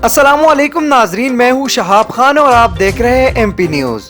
अस्सलाम वालेकुम नाजरीन, मैं हूँ शहाब खान और आप देख रहे हैं MP न्यूज़।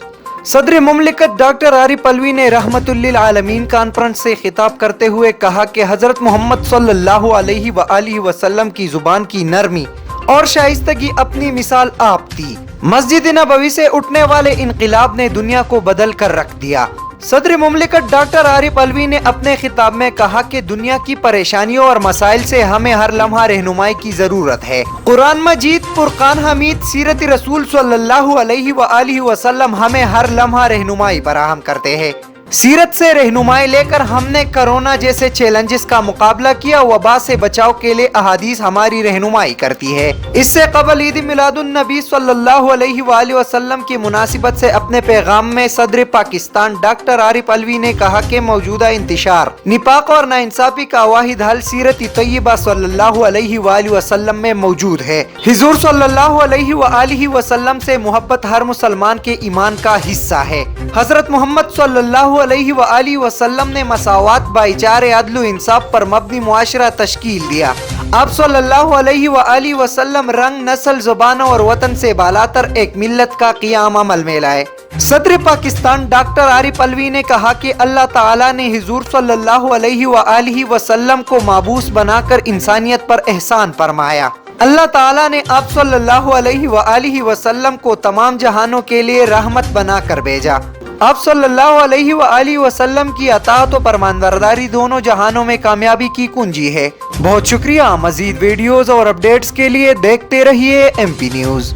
सदर मुमलिकत डॉक्टर आरिफ अलवी ने रहमतुल्लिल आलमीन कॉन्फ्रेंस से खिताब करते हुए कहा कि हज़रत मोहम्मद सल्लल्लाहु अलैहि वसल्लम की ज़ुबान की नरमी और शाइस्तगी अपनी मिसाल आप थी। मस्जिद नबवी से उठने वाले इनकलाब ने दुनिया को बदल कर रख दिया। सदर मुमलिकत डॉक्टर आरिफ अलवी ने अपने खिताब में कहा कि दुनिया की परेशानियों और मसाइल से हमें हर लम्हा रहनुमाई की जरूरत है। कुरान मजीद, फुरकान हमीद, सीरत रसूल सल्लल्लाहु अलैहि वसल्लम हमें हर लम्हा रहनुमाई फराहम करते हैं। सीरत से रहनुमाई लेकर हमने कोरोना जैसे चैलेंजेस का मुकाबला किया। वबा से बचाव के लिए अहादीस हमारी रहनुमाई करती है। इससे कबल ईद मिलादुन नबी सल्लल्लाहु अलैहि वसल्लम की मुनासिबत से अपने पैगाम में सदर पाकिस्तान डॉक्टर आरिफ अलवी ने कहा कि मौजूदा इंतशार, निफाक और नाइंसाफी का वाहिद हल सीरत तैयबा सल्लल्लाहु अलैहि वसल्लम में मौजूद है। हुजूर सल्लल्लाहु अलैहि वसल्लम से मोहब्बत हर मुसलमान के ईमान का हिस्सा है। हजरत मोहम्मद सल्लल्लाहु अलैहि वसल्लम ने मसावात, भाईचारे, अदल इंसाफ पर मबनी मुआशरा तश्कील दिया। आप सल्लल्लाहु अलैहि वसल्लम रंग, नस्ल, जुबानों और वतन से बालातर एक मिल्लत का क़ियाम अमल में लाए। सदर पाकिस्तान डॉक्टर आरिफ अलवी ने कहा कि अल्लाह ताला ने हुजूर सल्लल्लाहु अलैहि वसल्लम को माबूस बनाकर इंसानियत पर एहसान फरमाया। अल्लाह ताला ने आप सल्लल्लाहु अलैहि वसल्लम को तमाम जहानों के लिए रहमत बनाकर भेजा। आप सल्लल्लाहु अलैहि वसल्लम की अताअत और फरमानबरदारी दोनों जहानों में कामयाबी की कुंजी है। बहुत शुक्रिया। मजीद वीडियोस और अपडेट्स के लिए देखते रहिए MP न्यूज़।